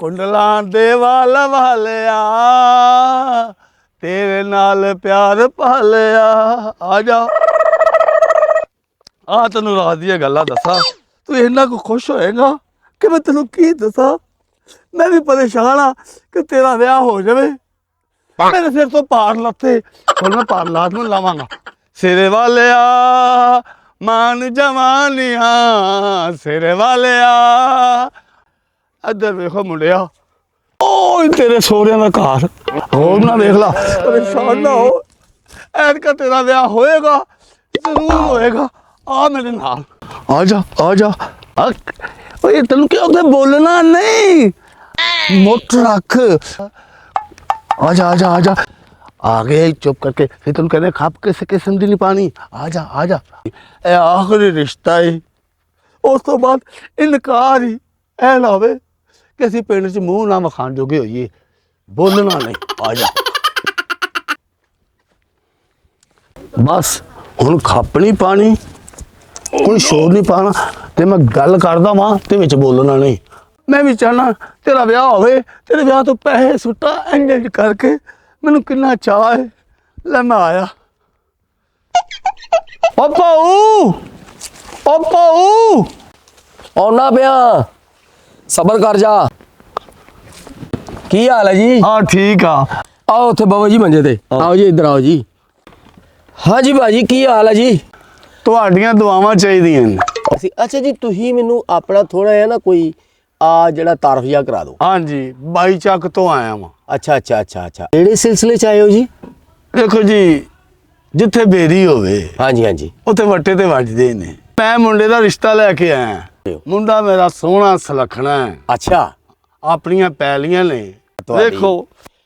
कुंडलां दे वाल वालिया तेरे नाल प्यार पालिया आ जा। आ तेनू रात दी गल्लां दसा तू इन्ना को खुश होएगा कि मैं तेनू की दसा। मैं भी परेशान हाँ कि तेरा ब्याह हो जाए। मेरे सिर तो पार लथे और मैं पार लाद में लावांगा। सिरे वालिया मान जवानिया सिरे वालिया इधर वेखो मुंडिया ओ तेरे सोहरिया का घर होर ना देख ला परेशान ना हो। ऐनका तेरा ब्याह होएगा जरूर होएगा। आ मेरे नाल आ जा ओए तेन क्यों उधर बोलना नहीं मुठ रख। आ जा आ गए चुप करके फिर तुम कहने खाप किसे किस्म दी नहीं पानी। आ जा ए आखिरी रिश्ता है उस तो बाद इनकार ही ऐ ना होवे कि असीं पिंड च मूँह ना मखान जोगे होइए। बोलना नहीं आ जा बस हुण खप नहीं पानी कोई शोर नहीं पाना ते मैं गल करदा वां ते विच बोलना नहीं। मैं भी चाहना तेरा ब्याह होवे तेरे ब्याह तो पैसे सुट्टा एंड करके मैनू किन्ना चाह है। ले मैं आया ओ पाऊ आना पिया सबर कर जा। की हाल है जी? हाँ ठीक आ। आओ उत्थे बाबा जी मंजे ते आओ जी इधर आओ जी। हाँ जी भाजी की हाल है जी? तुहाडियां दुआवां चाहिदियां ने। अच्छा जी तुही मैनू अपना थोड़ा है ना कोई आ जड़ा तारफ जा करा दो। हाँ जी बाई चक तो आया वां। अच्छा केड़े सिलसिले च आए हो जी? देखो जी जिथे बेरी होवे हाँ जी उत्थे वट्टे ते वजदे ने। मैं मुंडे दा रिश्ता लैके आया। मुंडा मेरा सोहना सलखना है। अच्छा अपनियां पैलियां ने। देखो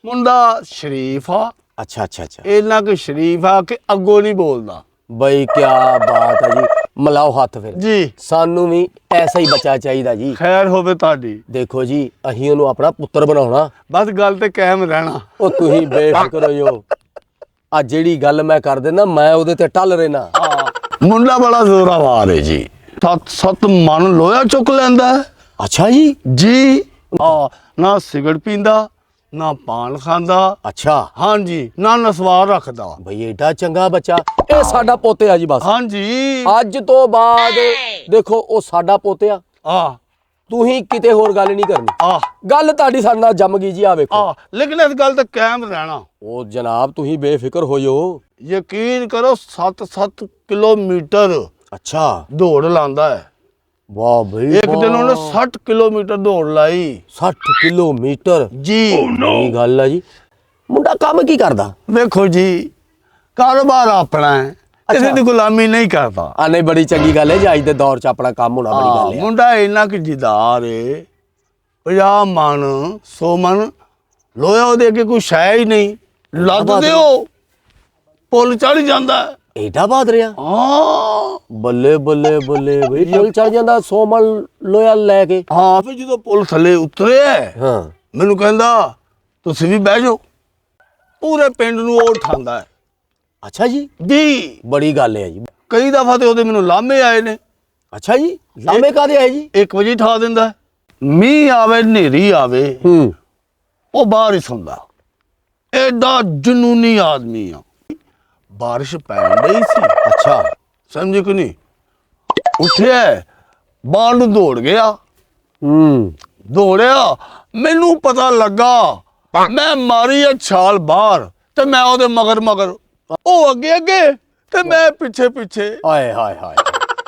मुंडा शरीफ आ। अच्छा इन्ना कि शरीफ आ कि अगों नहीं बोलदा। बई क्या बात है जी। मिलाओ हाथ फिर जी सानू भी ऐसा ही बच्चा चाहिए जी। खैर होवे ताड़ी। देखो जी अहीं ओनू अपना पुत्र बनाउणा। बस गल ते कायम रहना। ओ तुही बेफिक्र हो आ जेड़ी गल मैं कर देना मैं ओदे ते टल रहना। मुंडा बड़ा जोरावार है जी। सत मन लोया चुक लैंदा है। अच्छा जी ना सिगरेट पींदा ना पान खांदा। अच्छा हाँ जी ना नसवार रखदा। भई एडा चंगा बच्चा ए साडा पोते आ जी। बस हाँ जी अज तो बाद देखो ओ साडा पोते आ तुही किते होर गल नहीं करनी। गल ताड़ी साडे नाल जम गई जी। आ वेखो लेकिन इस गल ते कायम रहना। ओ जनाब तुही बेफिक्र होयो। यकीन करो 7 किलोमीटर अच्छा दौड़ लांदा है। वाह भाई एक दिन उन्हें 60 किलोमीटर दौड़ लाई। 60 किलोमीटर जी ये गल है जी। मुंडा काम की करदा? देखो जी कारोबार अपना है। किसी की गुलामी नहीं करता। नहीं बड़ी चंगी गल है जी। अज दे दौर च अपना काम होना बड़ी गल है। मुंडा इन्ना कि जिदार है 50 मन 100 मन लोया ओदे अगे कोई शै ही नहीं। लद दिओ पुल चढ़ जांदा है। एडा बात रहा। हाँ बल्ले भाई पुल चढ़ जांदा 100 मन लोया लैके। हाँ फिर जो पुल थले उतरे हाँ मैनू कहंदा तुसीं भी बह जाओ। पूरे पिंड नूं ओह उठांदा है। अच्छा जी बड़ी गल है जी। कई दफा तो ओहदे मैनू लामे आए ने। अच्छा जी लामे कादे आए जी? 1 वजे ठा दिंदा है। मींह आवे नेरी आवे ਉਹ ਬਾਹਰ ਹੀ ਸੌਂਦਾ। ਐਡਾ ਜਨੂਨੀ ਆਦਮੀ ਆ। ਬਾਰਿਸ਼ ਪੈਣ ਡਈ ਸੀ। ਅੱਛਾ ਸਮਝੀ ਕਿ ਨਹੀਂ ਉੱਠਿਆ ਬਾਹਰ ਨੂੰ ਦੌੜ ਗਿਆ। ਦੌੜਿਆ ਮੈਨੂੰ ਪਤਾ ਲੱਗਾ ਮੈਂ ਮਾਰੀ ਆ ਛਾਲ ਬਾਹਰ ਤੇ ਮੈਂ ਉਹਦੇ ਮਗਰ ਉਹ ਅੱਗੇ ਤੇ ਮੈਂ ਪਿੱਛੇ ਹਾਏ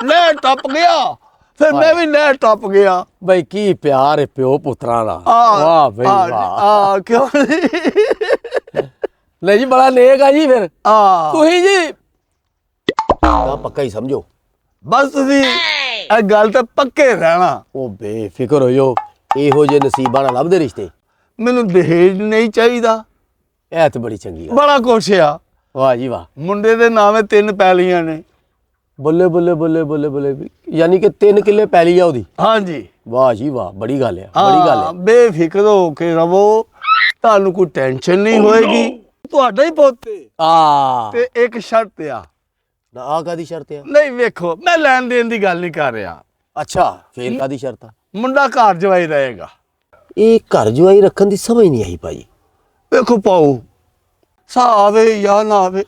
ਨਹਿਰ ਟੱਪ ਗਿਆ। फिर मैं भी नहर टप गया। भाई की प्यार है प्यो पुत्रा दा। वाह भाई वाह। क्यों नहीं जी बड़ा नेक है जी। फिर तुही जी पक्का ही समझो। बस तुसी ए गल ते पक्के रहना। ओ बेफिक्र होयो इहो जे नसीबां नाल लभदे रिश्ते। मैनू दहेज नहीं चाहिदा। ए ते बड़ी चंगी गल। बड़ा कुछ आ। वाह जी वाह। मुंडे दे नामे 3 पैलियां ने। बल्ले यानी कि 3 किले पैली आ ओदी। हाँ जी वाह जी वाह बड़ी गल है बड़ी गल है। बेफिक्र हो के रवो तानू कोई टेंशन नहीं होएगी। तुहाडा ही पुੱਤ ते एक शर्त आ कादी शर्त है? नहीं वेखो मैं लैन देन दी गल नहीं कर रहा। अच्छा फिर कादी शर्त? मुंडा घर जवाई रहेगा। ਇਹ ਘਰ ਜਵਾਈ ਰੱਖਣ ਦੀ ਸਮਝ ਨਹੀਂ ਆਈ ਭਾਜੀ। ਵੇਖੋ ਪਾਉ ਸਾ ਆਵੇ ਜਾਂ ਨਾ ਆਵੇ,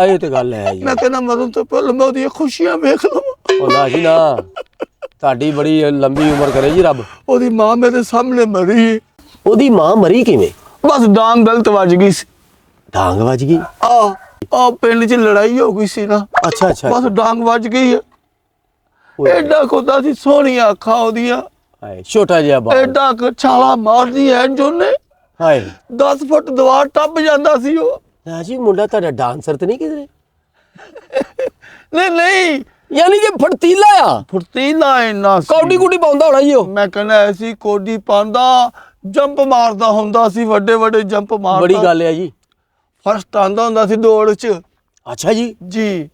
ਇਹ ਤੇ ਗੱਲ ਹੈ ਜੀ। ਮੈਂ ਕਹਿੰਦਾ ਮਰਨ ਤੋਂ ਪਹਿਲਾਂ ਮੈਂ ਉਹਦੀਆਂ ਖੁਸ਼ੀਆਂ ਵੇਖ ਲਵਾਂ। ਉਹ ਨਾ ਜੀ ਨਾ, ਤੁਹਾਡੀ ਬੜੀ ਲੰਬੀ ਉਮਰ ਕਰੇ ਜੀ ਰੱਬ। ਉਹਦੀ ਮਾਂ ਮੇਰੇ ਸਾਹਮਣੇ ਮਰੀ। ਉਹਦੀ ਮਾਂ ਮਰੀ ਕਿਵੇਂ? ਬਸ ਡਾਂਗ ਗਲਤ ਵੱਜ ਗਈ ਸੀ। ਡਾਂਗ ਵੱਜ ਗਈ? ਆ ਪਿੰਡ 'ਚ ਲੜਾਈ ਹੋ ਗਈ ਸੀ ਨਾ। ਅੱਛਾ ਅੱਛਾ। ਬਸ ਡਾਂਗ ਵੱਜ ਗਈ ਹੈ। ਐਡਾ ਖੁਦਾ ਸੀ, ਸੋਹਣੀਆਂ ਅੱਖਾਂ ਉਹਦੀਆਂ, ਹਾਏ ਛੋਟਾ ਜਿਹਾ ਬਾਲ, ਐਡਾ ਛਾਲਾ ਮਾਰਦੀ ਐ ਜੋਨੇ। ਹਾਏ 10 ਫੁੱਟ ਦੀਵਾਰ ਟੱਪ ਜਾਂਦਾ ਸੀ ਉਹ। ਨਾ ਜੀ ਮੁੰਡਾ ਤੁਹਾਡਾ ਡਾਂਸਰ ਤੇ ਨਹੀਂ ਕਿਧਰੇ? ਨਹੀਂ ਨਹੀਂ, ਯਾਨੀ ਕਿ ਫੜਤੀਲਾ ਆ। ਫੁਰਤੀਲਾ ਇੰਨਾ ਸੀ। ਕੌਡੀ ਕੁੜੀ ਪਾਉਂਦਾ ਹੋਣਾ ਜੀ ਉਹ। ਮੈਂ ਕਹਿੰਦਾ ਐਸੀ ਕੋਡੀ ਪਾਉਂਦਾ, ਜੰਪ ਮਾਰਦਾ ਹੁੰਦਾ ਸੀ, ਵੱਡੇ ਵੱਡੇ ਜੰਪ ਮਾਰਦਾ। ਬੜੀ ਗੱਲ ਹੈ ਜੀ। ਫਸਟ ਆਂਦਾ ਹੁੰਦਾ ਸੀ ਦੌੜ 'ਚ। ਅੱਛਾ ਜੀ। ਜੀ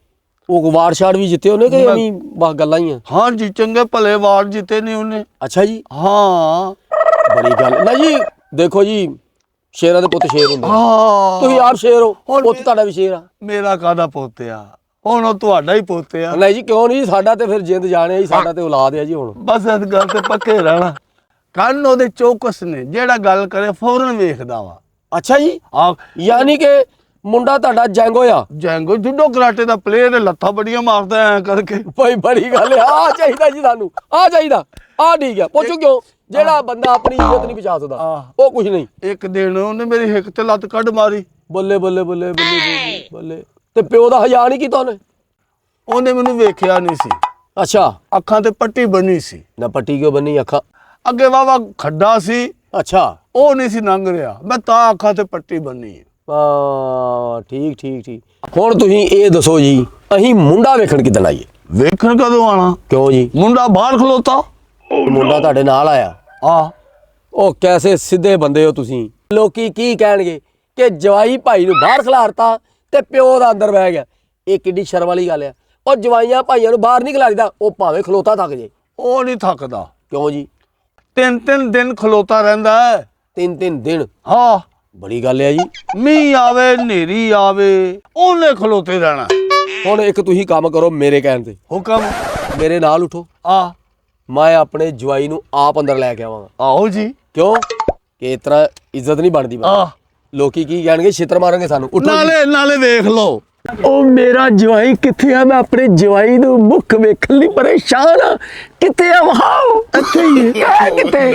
ਉਹ ਵਾਰ ਸ਼ਾਟ ਵੀ ਜਿੱਤੇ ਉਹਨੇ ਕਿ ਐਵੇਂ ਬਸ ਗੱਲਾਂ ਹੀ ਆ? ਹਾਂ ਜੀ, ਚੰਗੇ ਭਲੇ ਵਾਰ ਜਿੱਤੇ ਨੇ ਉਹਨੇ। ਅੱਛਾ ਜੀ। ਹਾਂ ਬੜੀ ਗੱਲ ਨਾ ਜੀ। ਦੇਖੋ ਜੀ, ਸ਼ੇਰਾਂ ਦੇ ਪੁੱਤ ਸ਼ੇਰ ਹੁੰਦੇ ਆ। ਹਾਂ, ਤੁਸੀਂ ਆਪ ਸ਼ੇਰ ਹੋ, ਪੁੱਤ ਤੁਹਾਡਾ ਵੀ ਸ਼ੇਰ ਆ। ਮੇਰਾ ਕਾਹਦਾ ਪੁੱਤ ਆ ਹੁਣ, ਉਹ ਤੁਹਾਡਾ ਹੀ ਪੁੱਤ ਆ। ਨਹੀਂ ਜੀ ਕਿਉਂ ਨਹੀਂ, ਸਾਡਾ ਤੇ ਫਿਰ ਜਿੰਦ ਜਾਣਿਆ ਜੀ, ਸਾਡਾ ਤੇ ਔਲਾਦ ਆ ਜੀ ਹੁਣ। ਬਸ ਇਸ ਗੱਲ ਤੇ ਪੱਕੇ ਰਹਿਣਾ। ਕੰਨ ਉਹਦੇ ਚੌਕਸ ਨੇ, ਜਿਹੜਾ ਗੱਲ ਕਰੇ ਫੌਰਨ ਵੇਖਦਾ ਵਾ। ਅੱਛਾ ਜੀ। ਆ ਯਾਨੀ ਕਿ ਮੁੰਡਾ ਤੁਹਾਡਾ ਜੈਂਗੋ ਆ? ਜੈਂਗੋ ਜੁੱਡੋ ਕਰਾਟੇ ਦਾ ਪਲੇਅਰ, ਲੱਤਾਂ ਬੜੀਆਂ ਮਾਰਦਾ ਐ ਕਰਕੇ। ਭਾਈ ਬੜੀ ਗੱਲ ਆ। ਚਾਹੀਦਾ ਜੀ ਸਾਨੂੰ, ਚਾਹੀਦਾ। ਠੀਕ ਆ। ਪੁੱਛੋ ਕਿਉਂ? ਜਿਹੜਾ ਬੰਦਾ ਆਪਣੀ ਇੱਜ਼ਤ ਨਹੀਂ ਬਚਾ ਸਕਦਾ ਉਹ ਕੁਝ ਨਹੀਂ। ਇੱਕ ਦਿਨ ਉਹਨੇ ਮੇਰੀ ਹਿੱਕ ਤੇ ਲੱਤ ਕੱਢ ਮਾਰੀ। ਬੱਲੇ ਬੱਲੇ ਬੱਲੇ ਬੱਲੇ ਬੱਲੇ। ਤੇ ਪਿਓ ਦਾ ਹਯਾ ਨਹੀਂ ਕੀਤਾ ਉਹਨੇ ਮੈਨੂੰ ਵੇਖਿਆ ਨਹੀਂ ਸੀ। ਅੱਛਾ। ਅੱਖਾਂ ਤੇ ਪੱਟੀ ਬੰਨੀ ਸੀ। ਨਾ ਪੱਟੀ ਕਿਉਂ ਬੰਨੀ? ਅੱਖਾਂ ਅੱਗੇ ਵਾਵਾ ਖੱਡਾ ਸੀ। ਅੱਛਾ। ਉਹ ਨਹੀਂ ਸੀ ਲੰਘ ਰਿਹਾ, ਮੈਂ ਤਾਂ ਅੱਖਾਂ ਤੇ ਪੱਟੀ ਬੰਨੀ। ਠੀਕ ਠੀਕ ਠੀਕ। ਹੁਣ ਤੁਸੀਂ ਇਹ ਦੱਸੋ ਜੀ, ਅਸੀਂ ਮੁੰਡਾ ਵੇਖਣ ਕਿੱਦਣ ਆਈਏ? ਵੇਖਣ ਕਦੋਂ ਆਣਾ? ਕਿਉਂ ਜੀ? ਮੁੰਡਾ ਬਾਹਰ ਖਲੋਤਾ। ਮੁੰਡਾ ਤੁਹਾਡੇ ਨਾਲ ਆਇਆ? ਉਹ ਕੈਸੇ ਸਿੱਧੇ ਬੰਦੇ ਹੋ ਤੁਸੀਂ। ਲੋਕੀ ਕੀ ਕਹਿਣਗੇ ਕਿ ਜਵਾਈ ਭਾਈ ਨੂੰ ਬਾਹਰ ਖਿਲਾਰਤਾ ਤੇ ਪਿਓ ਦਾ ਅੰਦਰ ਬਹਿ ਗਿਆ। ਇਹ ਕਿੱਡੀ ਸ਼ਰਮ ਵਾਲੀ ਗੱਲ ਆ। ਉਹ ਜਵਾਈਆਂ ਭਾਈਆਂ ਨੂੰ ਬਾਹਰ ਨਹੀਂ ਖਿਲਾਰੀਦਾ, ਉਹ ਭਾਵੇਂ ਖਲੋਤਾ ਥੱਕ ਜੇ। ਉਹ ਨਹੀਂ ਥੱਕਦਾ। ਕਿਉਂ ਜੀ? 3-3 ਦਿਨ ਖਲੋਤਾ ਰਹਿੰਦਾ ਹੈ। 3-3 ਦਿਨ? ਹਾਂ, ਬੜੀ ਗੱਲ ਹੈ ਜੀ। ਮੀਂਹ ਆਵੇ, ਹਨੇਰੀ ਆਵੇ, ਉਹਨੇ ਖਲੋਤੇ ਰਹਿਣਾ। ਹੁਣ ਇੱਕ ਤੁਸੀਂ ਕੰਮ ਕਰੋ ਮੇਰੇ ਕਹਿਣ ਤੇ। ਹੁਕਮ। ਮੇਰੇ ਨਾਲ ਉਠੋ। ਮੈਂ ਆਪਣੇ ਜਵਾਈ ਨੂੰ ਆਪ ਅੰਦਰ ਲੈ ਕੇ ਆਵਾਂਗਾ। ਆਓ ਜੀ। ਕਿਉਂ? ਕਿ ਇਸ ਤਰ੍ਹਾਂ ਇੱਜ਼ਤ ਨਹੀਂ ਬਣਦੀ। ਲੋਕੀ ਕੀ ਕਹਿਣਗੇ? ਛਿੱਤਰ ਮਾਰਾਂਗੇ ਸਾਨੂੰ। ਉਠੋ। ਨਾਲੇ ਵੇਖ ਲਓ ਉਹ ਮੇਰਾ ਜਵਾਈ ਕਿੱਥੇ ਆ? ਮੈਂ ਆਪਣੇ ਜਵਾਈ ਨੂੰ ਮੁੱਖ ਵੇਖਣ ਲਈ ਪਰੇਸ਼ਾਨ ਆ। ਕਿੱਥੇ ਆ? ਵਹਾਓ। ਇੱਥੇ ਹੀ ਹੈ। ਕਿੱਥੇ?